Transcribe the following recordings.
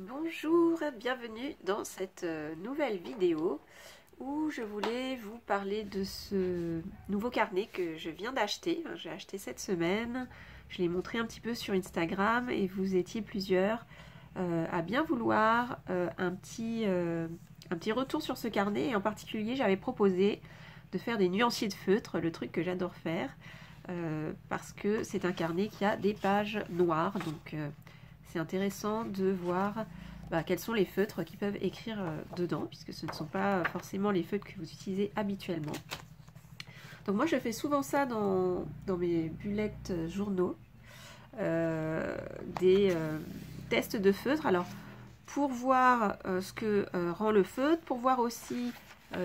Bonjour, bienvenue dans cette nouvelle vidéo où je voulais vous parler de ce nouveau carnet que je viens d'acheter. J'ai acheté cette semaine, je l'ai montré un petit peu sur Instagram et vous étiez plusieurs à bien vouloir un petit retour sur ce carnet. Et en particulier, j'avais proposé de faire des nuanciers de feutre, le truc que j'adore faire, parce que c'est un carnet qui a des pages noires, donc c'est intéressant de voir quels sont les feutres qui peuvent écrire dedans, puisque ce ne sont pas forcément les feutres que vous utilisez habituellement. Donc moi je fais souvent ça dans mes bullet journaux, des tests de feutre. Alors pour voir ce que rend le feutre, pour voir aussi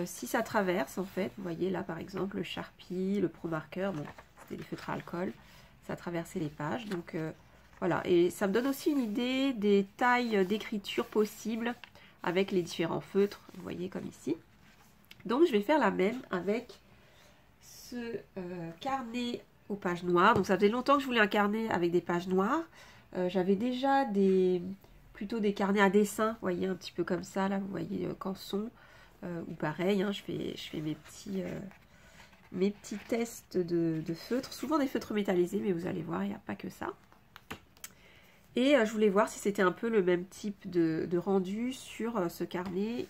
si ça traverse en fait. Vous voyez là par exemple le Sharpie, le Pro Marker, bon c'était des feutres à alcool, ça traversait les pages, donc voilà, et ça me donne aussi une idée des tailles d'écriture possibles avec les différents feutres, vous voyez comme ici. Donc je vais faire la même avec ce carnet aux pages noires. Donc ça faisait longtemps que je voulais un carnet avec des pages noires. J'avais déjà plutôt des carnets à dessin, vous voyez, un petit peu comme ça, là, vous voyez Canson, ou pareil, hein, je fais mes petits tests de feutres, souvent des feutres métallisés, mais vous allez voir, il n'y a pas que ça. Et je voulais voir si c'était un peu le même type de rendu sur ce carnet,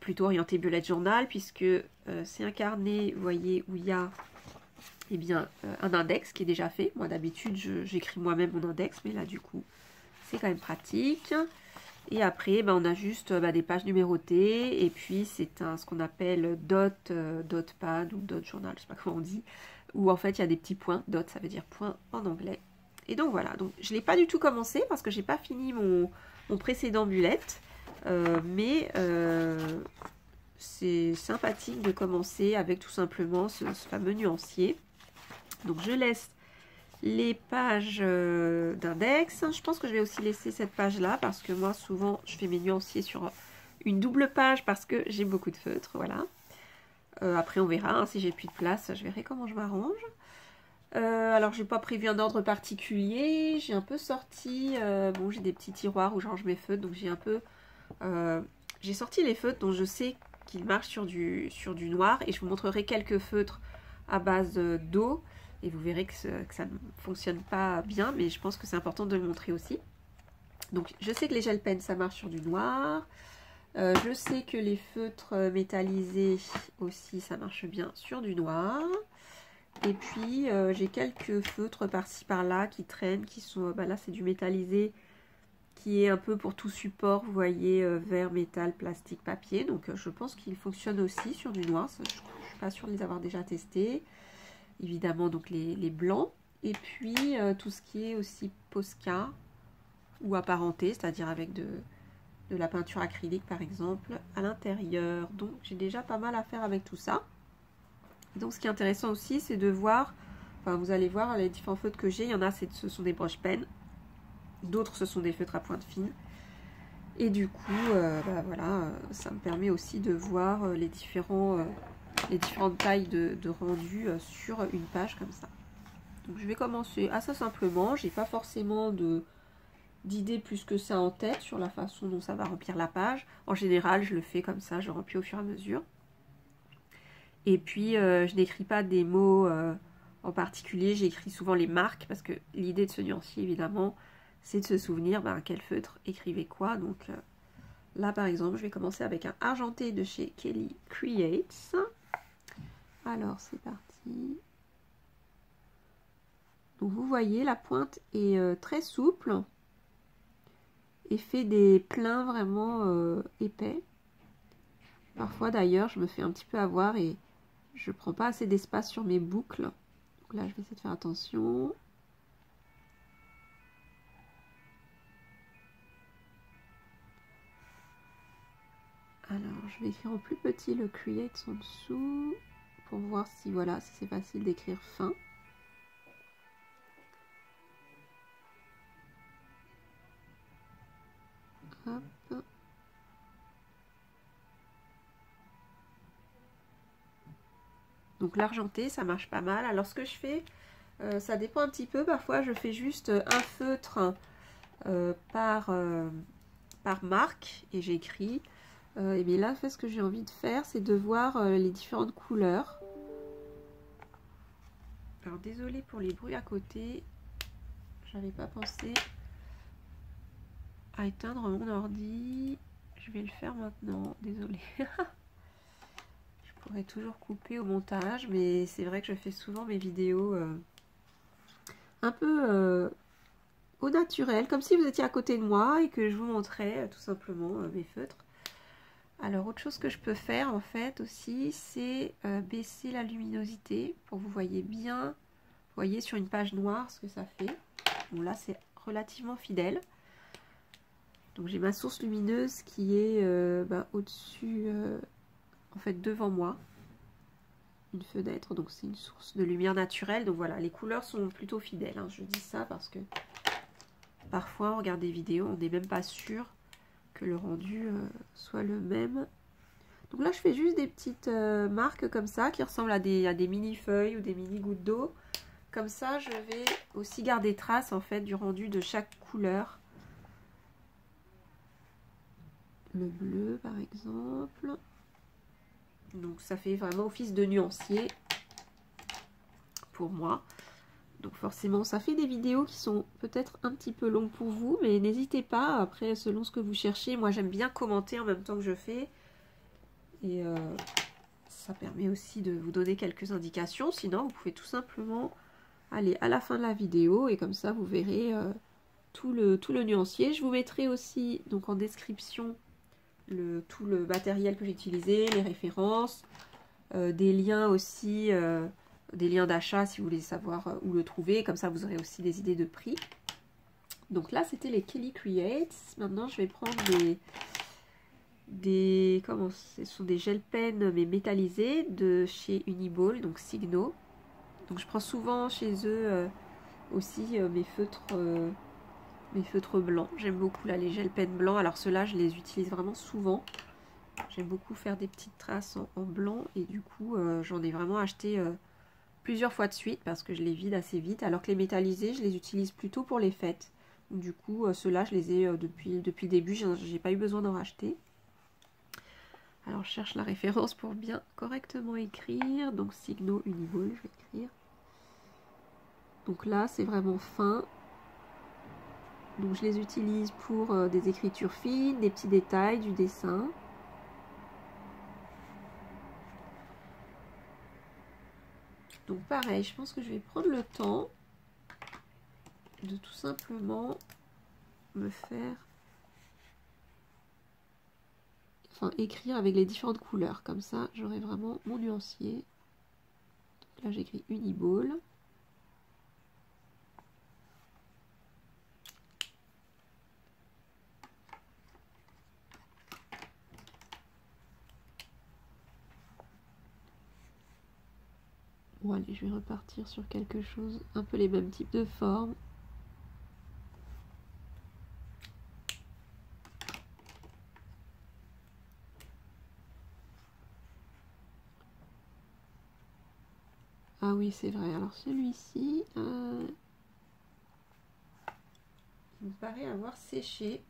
plutôt orienté bullet journal, puisque c'est un carnet, vous voyez, où il y a un index qui est déjà fait. Moi d'habitude j'écris moi-même mon index, mais là du coup c'est quand même pratique. Et après on a juste des pages numérotées, et puis c'est ce qu'on appelle dot pad ou dot journal, je sais pas comment on dit, où en fait il y a des petits points, dot ça veut dire point en anglais. Et donc voilà, donc je ne l'ai pas du tout commencé parce que j'ai pas fini mon précédent bullet, mais c'est sympathique de commencer avec tout simplement ce fameux nuancier. Donc je laisse les pages d'index. Je pense que je vais aussi laisser cette page là parce que moi souvent je fais mes nuanciers sur une double page parce que j'ai beaucoup de feutres, voilà. Après on verra, hein, si j'ai plus de place, je verrai comment je m'arrange. Alors j'ai pas prévu un ordre particulier, j'ai un peu sorti, bon j'ai des petits tiroirs où je range mes feutres, donc j'ai sorti les feutres dont je sais qu'ils marchent sur du noir, et je vous montrerai quelques feutres à base d'eau, et vous verrez que ça ne fonctionne pas bien, mais je pense que c'est important de le montrer aussi. Donc je sais que les gel pens ça marche sur du noir, je sais que les feutres métallisés aussi ça marche bien sur du noir. Et puis j'ai quelques feutres par-ci par-là qui traînent, qui sont, là c'est du métallisé, qui est un peu pour tout support, vous voyez, verre, métal, plastique, papier. Donc je pense qu'il fonctionne aussi sur du noir, ça, je ne suis pas sûre de les avoir déjà testés. Évidemment donc les blancs. Et puis tout ce qui est aussi Posca ou apparenté, c'est-à-dire avec de la peinture acrylique par exemple à l'intérieur. Donc j'ai déjà pas mal à faire avec tout ça. Donc ce qui est intéressant aussi, c'est de voir, vous allez voir les différents feutres que j'ai. Il y en a, ce sont des broches pennes, d'autres ce sont des feutres à pointe fine. Et du coup, voilà, ça me permet aussi de voir les différentes tailles de rendu sur une page comme ça. Donc je vais commencer assez simplement. J'ai pas forcément d'idées plus que ça en tête sur la façon dont ça va remplir la page. En général, je le fais comme ça, je remplis au fur et à mesure. Et puis, je n'écris pas des mots en particulier, j'écris souvent les marques, parce que l'idée de ce nuancier, évidemment, c'est de se souvenir quel feutre écrivait quoi. Donc là, par exemple, je vais commencer avec un argenté de chez Kelly Creates. Alors, c'est parti. Donc, vous voyez, la pointe est très souple et fait des pleins vraiment épais. Parfois, d'ailleurs, je me fais un petit peu avoir et je prends pas assez d'espace sur mes boucles. Donc là, je vais essayer de faire attention. Alors, je vais écrire en plus petit le Create en dessous pour voir si voilà, si c'est facile d'écrire fin. Hop. Donc l'argenté, ça marche pas mal. Alors ce que je fais, ça dépend un petit peu. Parfois, je fais juste un feutre par marque et j'écris. Et bien là, en fait, ce que j'ai envie de faire, c'est de voir les différentes couleurs. Alors désolée pour les bruits à côté, j'avais pas pensé à éteindre mon ordi. Je vais le faire maintenant, désolée. Je pourrais toujours couper au montage, mais c'est vrai que je fais souvent mes vidéos un peu au naturel, comme si vous étiez à côté de moi et que je vous montrais tout simplement mes feutres. Alors autre chose que je peux faire en fait aussi, c'est baisser la luminosité pour que vous voyez bien, vous voyez sur une page noire ce que ça fait. Bon là c'est relativement fidèle. Donc j'ai ma source lumineuse qui est au-dessus, en fait devant moi, une fenêtre, donc c'est une source de lumière naturelle. Donc voilà, les couleurs sont plutôt fidèles, hein. Je dis ça parce que parfois on regarde des vidéos, on n'est même pas sûr que le rendu soit le même. Donc là je fais juste des petites marques comme ça qui ressemblent à des mini feuilles ou des mini gouttes d'eau. Comme ça je vais aussi garder trace en fait du rendu de chaque couleur. Le bleu par exemple. Donc ça fait vraiment office de nuancier pour moi. Donc forcément ça fait des vidéos qui sont peut-être un petit peu longues pour vous, mais n'hésitez pas, après selon ce que vous cherchez. Moi j'aime bien commenter en même temps que je fais. Et ça permet aussi de vous donner quelques indications. Sinon vous pouvez tout simplement aller à la fin de la vidéo et comme ça vous verrez tout le nuancier. Je vous mettrai aussi donc en description tout le matériel que j'ai utilisé, les références, des liens aussi, des liens d'achat si vous voulez savoir où le trouver, comme ça vous aurez aussi des idées de prix. Donc là c'était les Kelly Creates. Maintenant je vais prendre ce sont des gel pens mais métallisés de chez Uniball, donc Signo. Donc je prends souvent chez eux aussi mes feutres blancs. J'aime beaucoup là les gel pens blancs. Alors ceux-là je les utilise vraiment souvent. J'aime beaucoup faire des petites traces en blanc et du coup j'en ai vraiment acheté plusieurs fois de suite parce que je les vide assez vite. Alors que les métallisés je les utilise plutôt pour les fêtes. Du coup ceux-là je les ai depuis le début, j'ai pas eu besoin d'en racheter. Alors je cherche la référence pour bien correctement écrire. Donc Signo Uniball je vais écrire. Donc là c'est vraiment fin. Donc je les utilise pour des écritures fines, des petits détails, du dessin. Donc pareil, je pense que je vais prendre le temps de tout simplement me faire, écrire avec les différentes couleurs. Comme ça, j'aurai vraiment mon nuancier. Donc là, j'écris Uniball. Bon allez, je vais repartir sur quelque chose, un peu les mêmes types de formes. Ah oui, c'est vrai. Alors celui-ci, il me paraît avoir séché.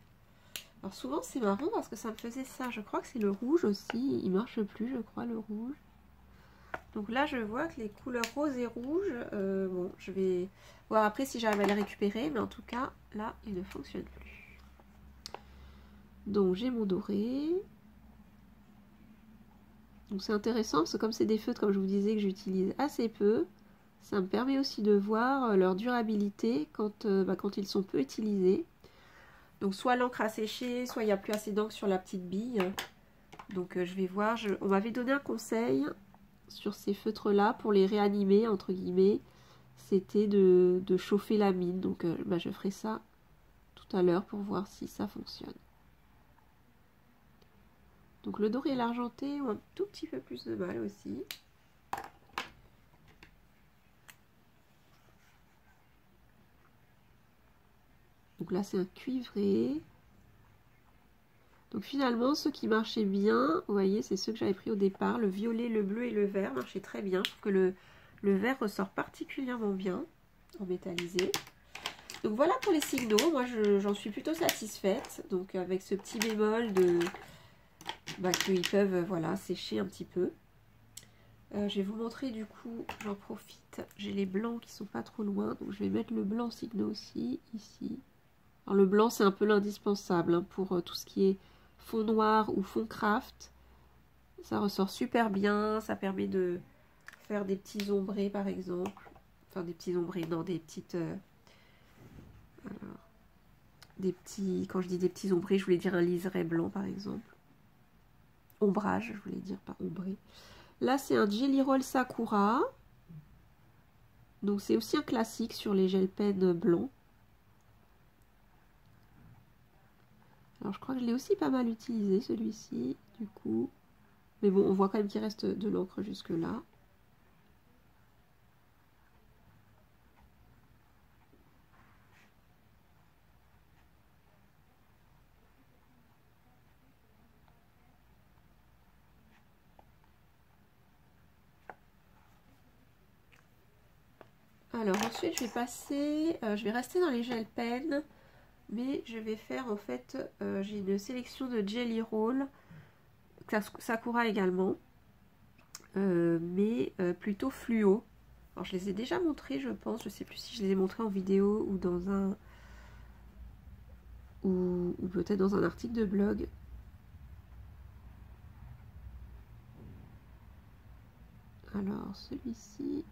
Alors souvent c'est marrant parce que ça me faisait ça. Je crois que c'est le rouge aussi. Il marche plus, je crois, le rouge. Donc là, je vois que les couleurs rose et rouge, bon, je vais voir après si j'arrive à les récupérer. Mais en tout cas, là, il ne fonctionne plus. Donc j'ai mon doré. Donc c'est intéressant parce que comme c'est des feutres, comme je vous disais, que j'utilise assez peu, ça me permet aussi de voir leur durabilité quand ils sont peu utilisés. Donc soit l'encre a séché, soit il n'y a plus assez d'encre sur la petite bille. Donc je vais voir, on m'avait donné un conseil sur ces feutres là pour les réanimer entre guillemets, c'était de chauffer la mine. Donc je ferai ça tout à l'heure pour voir si ça fonctionne. Donc le doré et l'argenté ont un tout petit peu plus de mal aussi. Donc là c'est un cuivré. Donc finalement ceux qui marchaient bien, vous voyez, c'est ceux que j'avais pris au départ. Le violet, le bleu et le vert marchaient très bien. Je trouve que le vert ressort particulièrement bien en métallisé. Donc voilà pour les signaux, moi j'en suis plutôt satisfaite. Donc avec ce petit bémol de qu'ils peuvent voilà, sécher un petit peu. Je vais vous montrer du coup, j'en profite, j'ai les blancs qui sont pas trop loin, donc je vais mettre le blanc signaux aussi, ici. Alors le blanc c'est un peu l'indispensable hein, pour tout ce qui est fond noir ou fond craft. Ça ressort super bien, ça permet de faire des petits ombrés par exemple. Enfin des petits ombrés, non des petites... alors, des petits, quand je dis des petits ombrés, je voulais dire un liseré blanc par exemple. Ombrage, je voulais dire, pas ombré. Là, c'est un Jelly Roll Sakura. Donc, c'est aussi un classique sur les gel pens blancs. Alors, je crois que je l'ai aussi pas mal utilisé, celui-ci, du coup. Mais bon, on voit quand même qu'il reste de l'encre jusque-là. Alors, ensuite, je vais passer... je vais rester dans les gel pens. Mais je vais faire, en fait... j'ai une sélection de Jelly Roll. Sakura également. Mais plutôt fluo. Alors, je les ai déjà montrés, je pense. Je ne sais plus si je les ai montrés en vidéo ou dans un... ou peut-être dans un article de blog. Alors, celui-ci...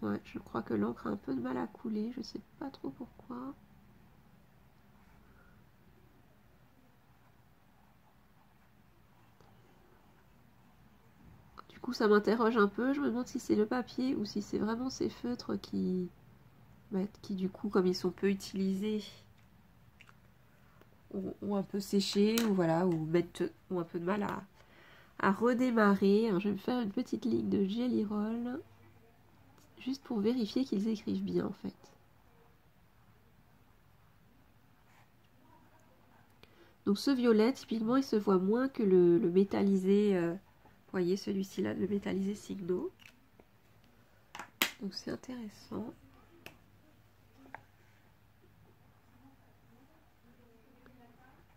Ouais, je crois que l'encre a un peu de mal à couler. Je sais pas trop pourquoi. Du coup, ça m'interroge un peu. Je me demande si c'est le papier ou si c'est vraiment ces feutres qui du coup, comme ils sont peu utilisés, ont un peu séché ou voilà, ont un peu de mal à redémarrer. Alors, je vais me faire une petite ligne de Jelly Roll juste pour vérifier qu'ils écrivent bien en fait. Donc ce violet, typiquement, il se voit moins que le métallisé, vous voyez celui-ci là, le métallisé Signo. Donc c'est intéressant.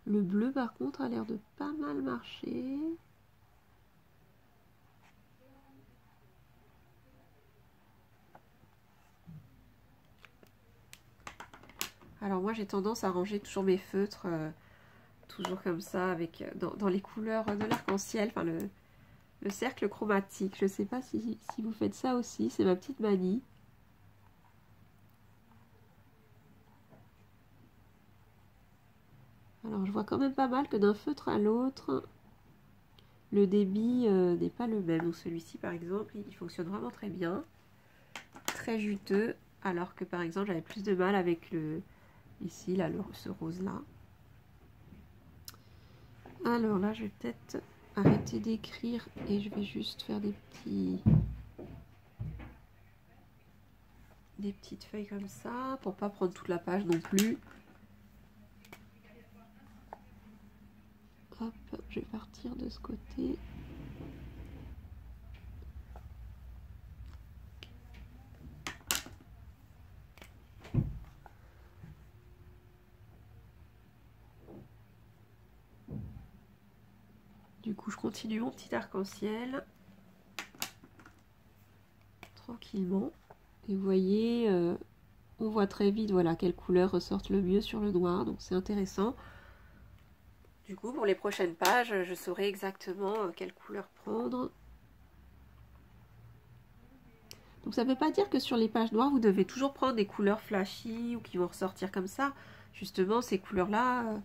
Le bleu par contre a l'air de pas mal marcher. Alors moi j'ai tendance à ranger toujours mes feutres, toujours comme ça, avec dans les couleurs de l'arc-en-ciel, enfin le cercle chromatique. Je sais pas si vous faites ça aussi, c'est ma petite manie. Alors je vois quand même pas mal que d'un feutre à l'autre, le débit n'est pas le même. Donc celui-ci par exemple, il fonctionne vraiment très bien, très juteux, alors que par exemple j'avais plus de mal avec ici là, ce rose là. Alors là je vais peut-être arrêter d'écrire et je vais juste faire des petites feuilles comme ça pour pas prendre toute la page non plus. Hop, je vais partir de ce côté. Du coup, je continue mon petit arc-en-ciel tranquillement. Et vous voyez, on voit très vite voilà, quelles couleurs ressortent le mieux sur le noir. Donc c'est intéressant. Du coup, pour les prochaines pages, je saurai exactement quelle couleur prendre. Donc ça ne veut pas dire que sur les pages noires, vous devez toujours prendre des couleurs flashy ou qui vont ressortir comme ça. Justement, ces couleurs-là,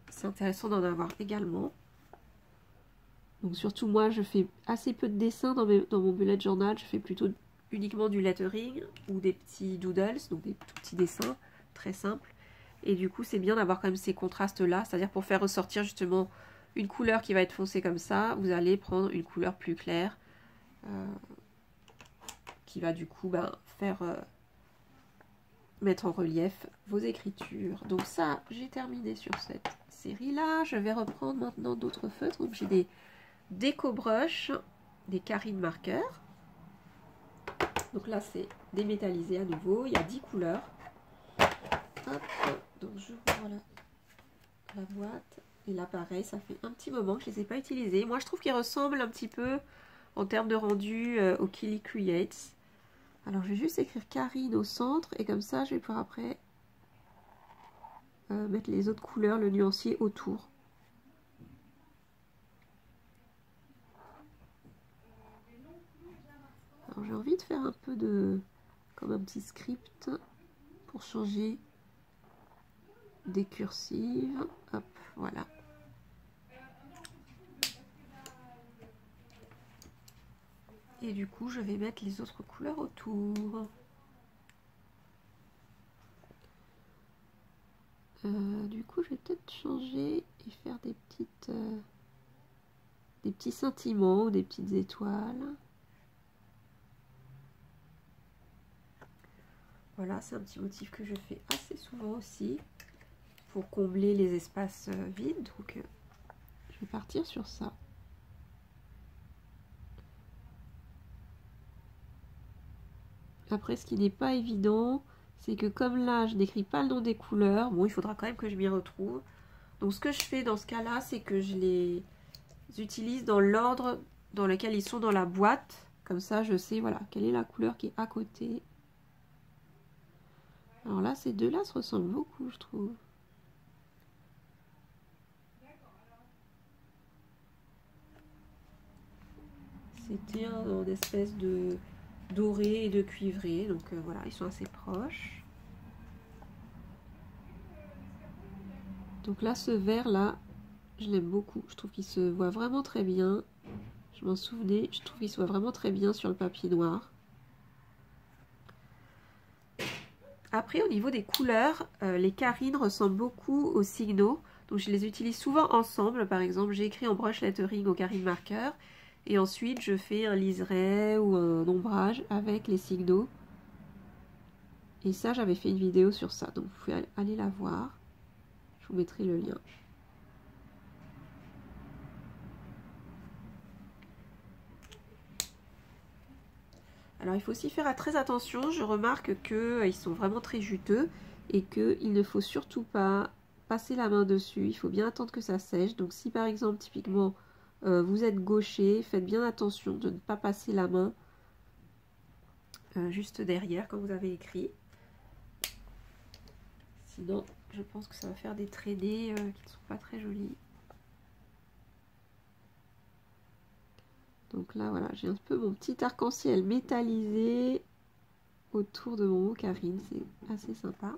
c'est intéressant d'en avoir également. Donc surtout moi, je fais assez peu de dessins dans mon bullet journal. Je fais plutôt uniquement du lettering ou des petits doodles, donc des tout petits dessins très simples. Et du coup, c'est bien d'avoir quand même ces contrastes-là, c'est-à-dire pour faire ressortir justement une couleur qui va être foncée comme ça, vous allez prendre une couleur plus claire qui va du coup faire mettre en relief vos écritures. Donc ça, j'ai terminé sur cette série-là. Je vais reprendre maintenant d'autres feutres. Donc j'ai des déco brush, des Carin marqueurs. Donc là, c'est démétallisé à nouveau. Il y a 10 couleurs. Hop, donc j'ouvre la boîte. Et là, pareil, ça fait un petit moment que je ne les ai pas utilisés. Moi, je trouve qu'ils ressemblent un petit peu en termes de rendu au Kili Creates. Alors, je vais juste écrire Karine au centre. Et comme ça, je vais pouvoir après mettre les autres couleurs, le nuancier autour. Alors, j'ai envie de faire un peu de... comme un petit script pour changer des cursives. Hop, voilà. Et du coup, je vais mettre les autres couleurs autour. Du coup, je vais peut-être changer et faire des petits scintillements ou des petites étoiles. Voilà, c'est un petit motif que je fais assez souvent aussi pour combler les espaces vides. Donc, je vais partir sur ça. Après, ce qui n'est pas évident, c'est que comme là, je n'écris pas le nom des couleurs, bon, il faudra quand même que je m'y retrouve. Donc, ce que je fais dans ce cas-là, c'est que je les utilise dans l'ordre dans lequel ils sont dans la boîte. Comme ça, je sais, voilà, quelle est la couleur qui est à côté. Alors là, ces deux-là se ressemblent beaucoup, je trouve. C'était une espèce de doré et de cuivré. Donc voilà, ils sont assez proches. Donc là, ce vert-là, je l'aime beaucoup. Je trouve qu'il se voit vraiment très bien. Je m'en souvenais, je trouve qu'il se voit vraiment très bien sur le papier noir. Après, au niveau des couleurs, les carines ressemblent beaucoup aux signaux. Donc je les utilise souvent ensemble. Par exemple, j'ai écrit en brush lettering au carine marqueur. Et ensuite, je fais un liseré ou un ombrage avec les signaux. Et ça, j'avais fait une vidéo sur ça. Donc vous pouvez aller la voir. Je vous mettrai le lien. Alors il faut aussi faire très attention, je remarque qu'ils sont vraiment très juteux et qu'il ne faut surtout pas passer la main dessus, il faut bien attendre que ça sèche. Donc si par exemple typiquement vous êtes gaucher, faites bien attention de ne pas passer la main juste derrière quand vous avez écrit. Sinon je pense que ça va faire des traînées qui ne sont pas très jolies. Donc là, voilà, j'ai un peu mon petit arc-en-ciel métallisé autour de mon mot Karine. C'est assez sympa.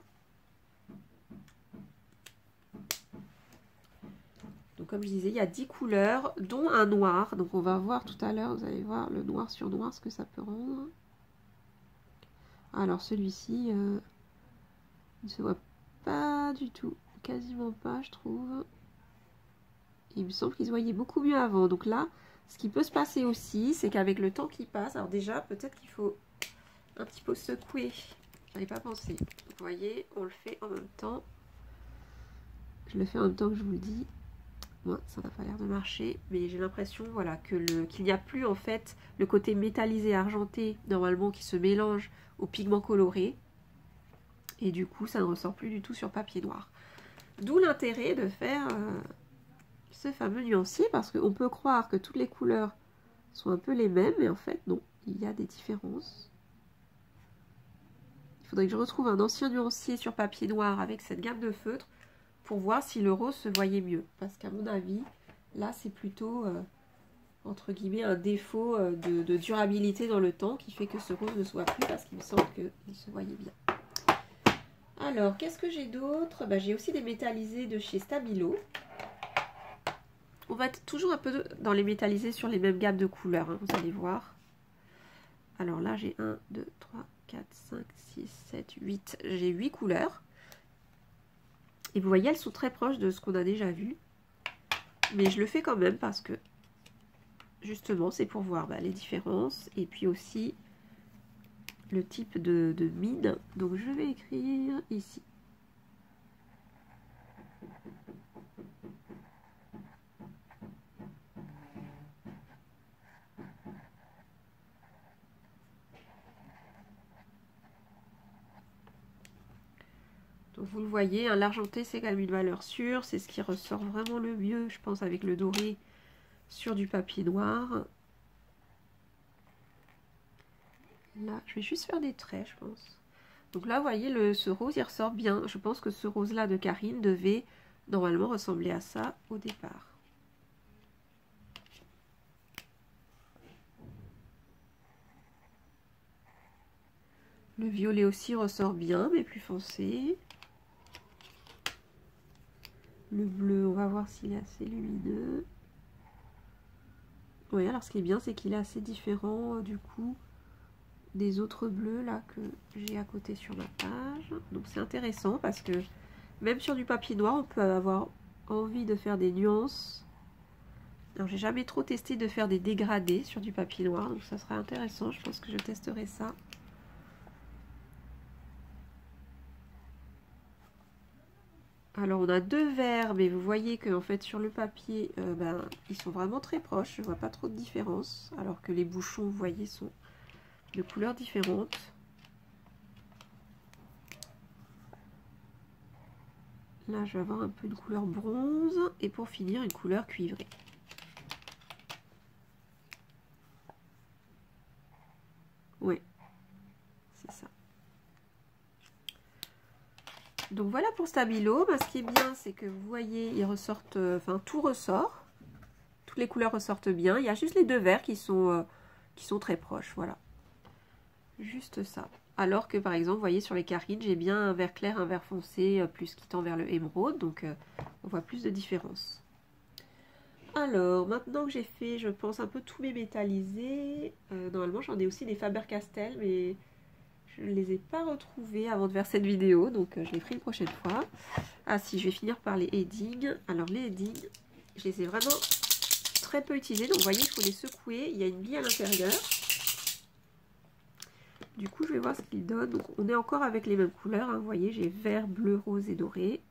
Donc comme je disais, il y a 10 couleurs, dont un noir. Donc on va voir tout à l'heure, vous allez voir le noir sur noir, ce que ça peut rendre. Alors celui-ci, il ne se voit pas du tout. Quasiment pas, je trouve. Il me semble qu'il se voyait beaucoup mieux avant. Donc là, ce qui peut se passer aussi, c'est qu'avec le temps qui passe, alors déjà, peut-être qu'il faut un petit peu secouer. J'avais pas pensé. Donc, vous voyez, on le fait en même temps. Je le fais en même temps que je vous le dis. Moi, ça n'a pas l'air de marcher, mais j'ai l'impression, voilà, qu'il n'y a plus en fait le côté métallisé argenté normalement qui se mélange au pigment coloré. Et du coup, ça ne ressort plus du tout sur papier noir. D'où l'intérêt de faire ce fameux nuancier, parce qu'on peut croire que toutes les couleurs sont un peu les mêmes, mais en fait non, il y a des différences. Il faudrait que je retrouve un ancien nuancier sur papier noir avec cette gamme de feutres pour voir si le rose se voyait mieux. Parce qu'à mon avis, là c'est plutôt, entre guillemets, un défaut de durabilité dans le temps qui fait que ce rose ne se voit plus, parce qu'il me semble qu'il se voyait bien. Alors, qu'est-ce que j'ai d'autre? J'ai aussi des métallisés de chez Stabilo. On va être toujours un peu dans les métallisés sur les mêmes gammes de couleurs, hein, vous allez voir. Alors là, j'ai 1, 2, 3, 4, 5, 6, 7, 8. J'ai 8 couleurs. Et vous voyez, elles sont très proches de ce qu'on a déjà vu. Mais je le fais quand même parce que, justement, c'est pour voir les différences. Et puis aussi, le type de mine. Donc, je vais écrire ici. Donc vous le voyez, hein, l'argenté c'est quand même une valeur sûre, c'est ce qui ressort vraiment le mieux, je pense, avec le doré sur du papier noir. Là, je vais juste faire des traits, je pense. Donc là, vous voyez, ce rose, il ressort bien. Je pense que ce rose-là de Karine devait normalement ressembler à ça au départ. Le violet aussi ressort bien, mais plus foncé. Le bleu, on va voir s'il est assez lumineux. Oui, alors ce qui est bien, c'est qu'il est assez différent, du coup, des autres bleus là que j'ai à côté sur ma page. Donc c'est intéressant parce que même sur du papier noir, on peut avoir envie de faire des nuances. Alors j'ai jamais trop testé de faire des dégradés sur du papier noir, donc ça serait intéressant. Je pense que je testerai ça. Alors on a deux verts, mais vous voyez que en fait sur le papier, ils sont vraiment très proches. Je vois pas trop de différence, alors que les bouchons, vous voyez, sont de couleurs différentes. Là, je vais avoir un peu de couleur bronze et pour finir, une couleur cuivrée. Oui, c'est ça. Donc voilà pour Stabilo. Ce qui est bien, c'est que vous voyez, ils ressortent, enfin tout ressort. Toutes les couleurs ressortent bien. Il y a juste les deux verts qui sont très proches. Voilà. Juste ça. Alors que par exemple, vous voyez sur les Karine, j'ai bien un vert clair, un vert foncé, plus qui tend vers le émeraude. Donc on voit plus de différence. Alors, maintenant que j'ai fait, je pense, un peu tous mes métallisés, normalement j'en ai aussi des Faber-Castell, mais je ne les ai pas retrouvés avant de faire cette vidéo, donc je les ferai une prochaine fois. Ah si, je vais finir par les headings. Alors les headings, je les ai vraiment très peu utilisés, donc vous voyez, il faut les secouer, il y a une bille à l'intérieur. Du coup, je vais voir ce qu'ils donnent. Donc on est encore avec les mêmes couleurs, hein. Vous voyez, j'ai vert, bleu, rose et doré.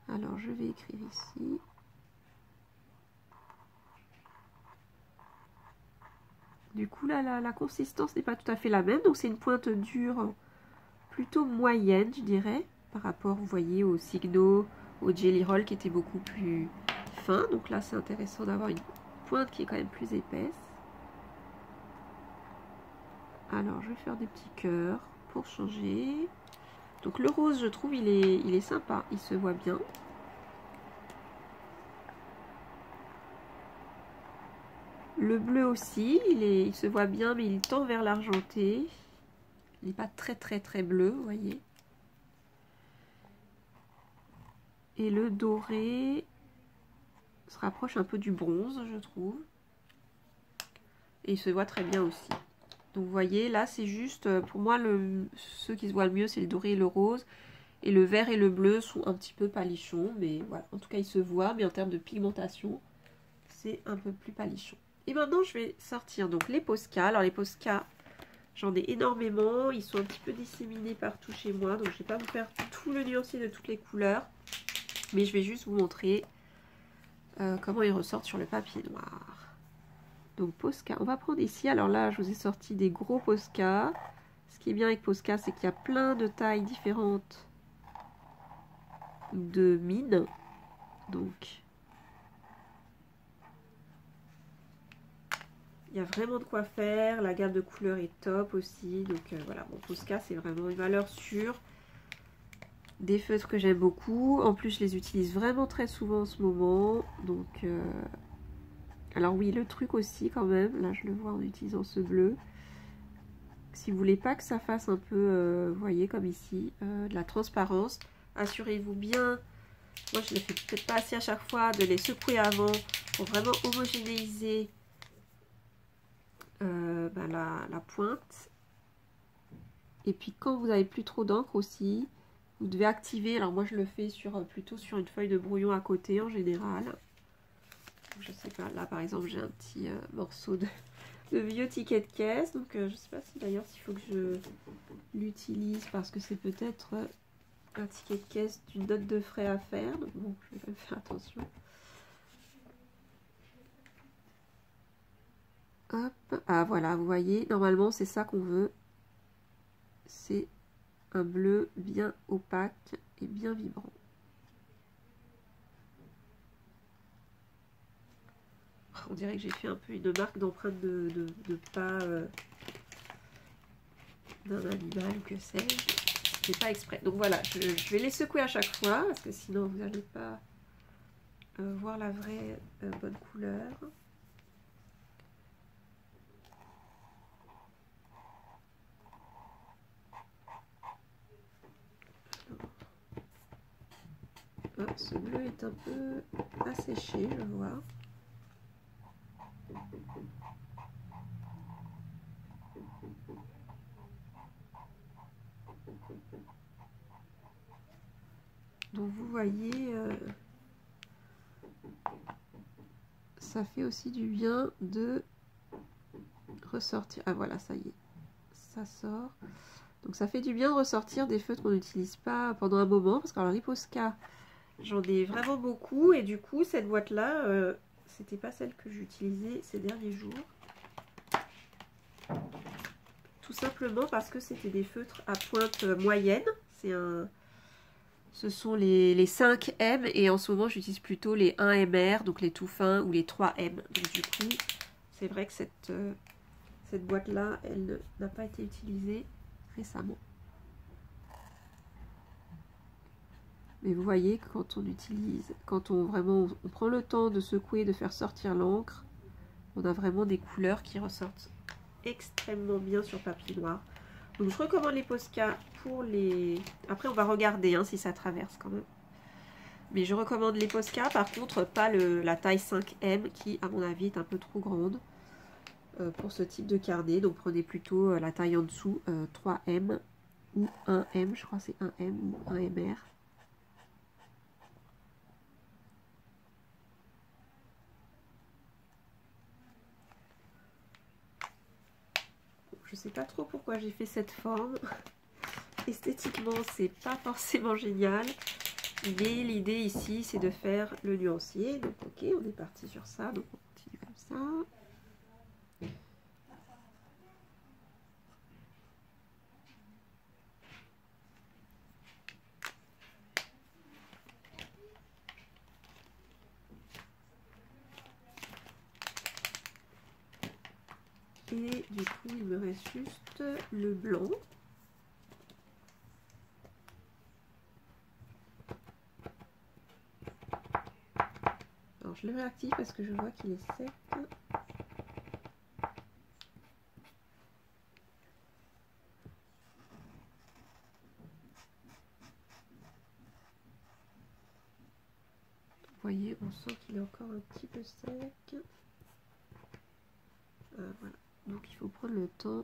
Alors je vais écrire ici. Du coup, là, la consistance n'est pas tout à fait la même. Donc, c'est une pointe dure plutôt moyenne, je dirais, par rapport, vous voyez, au Signo, au Jelly Roll qui était beaucoup plus fin. Donc là, c'est intéressant d'avoir une pointe qui est quand même plus épaisse. Alors, je vais faire des petits cœurs pour changer. Donc, le rose, je trouve, il est sympa. Il se voit bien. Le bleu aussi, il se voit bien, mais il tend vers l'argenté. Il n'est pas très bleu, vous voyez. Et le doré se rapproche un peu du bronze, je trouve. Et il se voit très bien aussi. Donc vous voyez, là c'est juste, pour moi, ceux qui se voient le mieux, c'est le doré et le rose. Et le vert et le bleu sont un petit peu palichons. Mais voilà, en tout cas, ils se voient. Mais en termes de pigmentation, c'est un peu plus palichon. Et maintenant, je vais sortir donc les Posca. Alors les Posca, j'en ai énormément. Ils sont un petit peu disséminés partout chez moi. Donc je ne vais pas vous faire tout le nuancier de toutes les couleurs. Mais je vais juste vous montrer comment ils ressortent sur le papier noir. Donc Posca, on va prendre ici. Alors là, je vous ai sorti des gros Posca. Ce qui est bien avec Posca, c'est qu'il y a plein de tailles différentes de mine. Donc il y a vraiment de quoi faire. La gamme de couleurs est top aussi. Donc voilà, bon, Posca, c'est vraiment une valeur sûre. Des feutres que j'aime beaucoup. En plus, je les utilise vraiment très souvent en ce moment. Donc, alors oui, le truc aussi quand même. Là, je le vois en utilisant ce bleu. Si vous voulez pas que ça fasse un peu, vous voyez, comme ici, de la transparence, assurez-vous bien. Moi, je ne le fais peut-être pas assez à chaque fois, de les secouer avant pour vraiment homogénéiser la pointe. Et puis, quand vous n'avez plus trop d'encre aussi, vous devez activer, alors moi je le fais plutôt sur une feuille de brouillon à côté en général. Je sais pas, là par exemple j'ai un petit morceau de vieux ticket de caisse. Donc je sais pas si d'ailleurs s'il faut que je l'utilise parce que c'est peut-être un ticket de caisse d'une note de frais à faire. Donc bon, je vais quand même faire attention. Hop, ah voilà, vous voyez, normalement c'est ça qu'on veut. C'est un bleu bien opaque et bien vibrant. On dirait que j'ai fait un peu une marque d'empreinte de pas d'un animal ou que sais-je. C'est pas exprès. Donc voilà, je vais les secouer à chaque fois parce que sinon vous n'allez pas voir la vraie bonne couleur. Ah, ce bleu est un peu asséché, je vois. Donc vous voyez, ça fait aussi du bien de ressortir. Ah voilà, ça y est, ça sort. Donc ça fait du bien de ressortir des feutres qu'on n'utilise pas pendant un moment. Parce que alors les Posca, j'en ai vraiment beaucoup. Et du coup, cette boîte-là, c'était pas celle que j'utilisais ces derniers jours. Tout simplement parce que c'était des feutres à pointe moyenne. Ce sont les 5M et en ce moment j'utilise plutôt les 1MR, donc les tout fins ou les 3M. Donc du coup, c'est vrai que cette boîte-là, elle n'a pas été utilisée récemment. Mais vous voyez que quand on utilise, quand on prend le temps de secouer, de faire sortir l'encre, on a vraiment des couleurs qui ressortent extrêmement bien sur papier noir. Donc je recommande les Posca pour les... Après on va regarder hein, si ça traverse quand même. Mais je recommande les Posca, par contre pas la taille 5M qui à mon avis est un peu trop grande pour ce type de carnet. Donc prenez plutôt la taille en dessous, 3M ou 1M, je crois que c'est 1M ou 1MR. Je sais pas trop pourquoi j'ai fait cette forme. Esthétiquement, c'est pas forcément génial. Mais l'idée ici, c'est de faire le nuancier. Donc ok, on est parti sur ça. Donc on continue comme ça. Et du coup, il me reste juste le blanc. Alors, je le réactive parce que je vois qu'il est sec. Vous voyez, on sent qu'il est encore un petit peu sec. Voilà. Donc, il faut prendre le temps.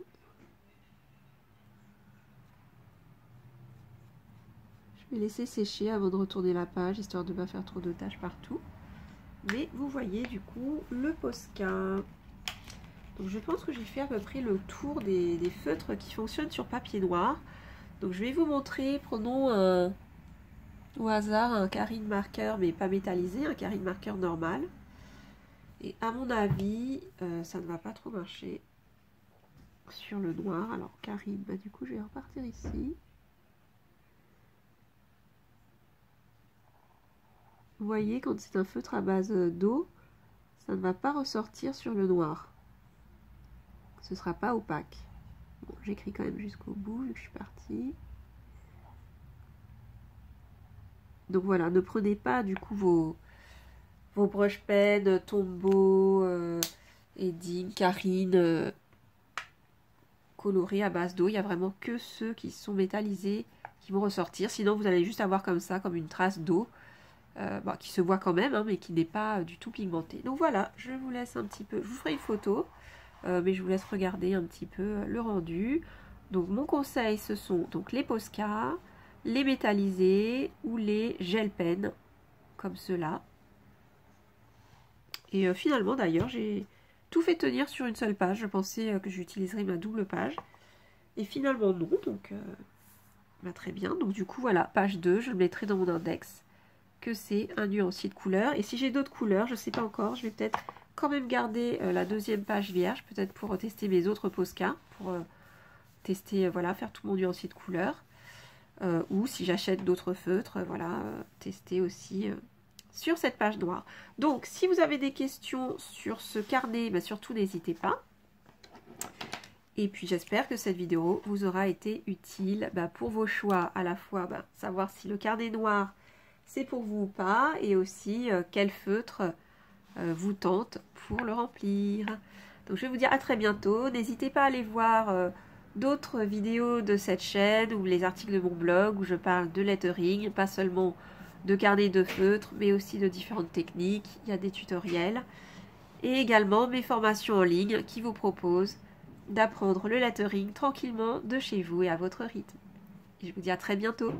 Je vais laisser sécher avant de retourner la page, histoire de ne pas faire trop de taches partout. Mais vous voyez du coup le Posca. Donc je pense que j'ai fait à peu près le tour des feutres qui fonctionnent sur papier noir. Donc je vais vous montrer, prenons au hasard un Carine marqueur mais pas métallisé, un Carine marqueur normal. Et à mon avis, ça ne va pas trop marcher sur le noir. Alors Carine, bah, du coup je vais repartir ici. Vous voyez, quand c'est un feutre à base d'eau, ça ne va pas ressortir sur le noir. Ce ne sera pas opaque. Bon, j'écris quand même jusqu'au bout, vu que je suis partie. Donc voilà, ne prenez pas du coup vos brush pens, Tombow, Edding, Carine, colorés à base d'eau. Il n'y a vraiment que ceux qui sont métallisés qui vont ressortir. Sinon, vous allez juste avoir comme ça, comme une trace d'eau. Qui se voit quand même, hein, mais qui n'est pas du tout pigmenté. Donc voilà, je vous laisse un petit peu, je vous ferai une photo, mais je vous laisse regarder un petit peu le rendu. Donc mon conseil, ce sont donc les Posca, les métallisés ou les gel pens, comme ceux-là. Et finalement d'ailleurs, j'ai tout fait tenir sur une seule page. Je pensais que j'utiliserais ma double page. Et finalement non, donc très bien. Donc du coup voilà, page 2, je le mettrai dans mon index. Que c'est un nuancier de couleurs. Et si j'ai d'autres couleurs, je ne sais pas encore, je vais peut-être quand même garder la deuxième page vierge, peut-être pour tester mes autres Posca, pour tester, voilà, faire tout mon nuancier de couleurs. ou si j'achète d'autres feutres, voilà, tester aussi sur cette page noire. Donc, si vous avez des questions sur ce carnet, bah, surtout n'hésitez pas. Et puis, j'espère que cette vidéo vous aura été utile pour vos choix, à la fois savoir si le carnet noir, c'est pour vous ou pas, et aussi quel feutre vous tente pour le remplir. Donc, je vais vous dire à très bientôt. N'hésitez pas à aller voir d'autres vidéos de cette chaîne ou les articles de mon blog où je parle de lettering, pas seulement de carnet de feutre, mais aussi de différentes techniques. Il y a des tutoriels et également mes formations en ligne qui vous proposent d'apprendre le lettering tranquillement de chez vous et à votre rythme. Et je vous dis à très bientôt.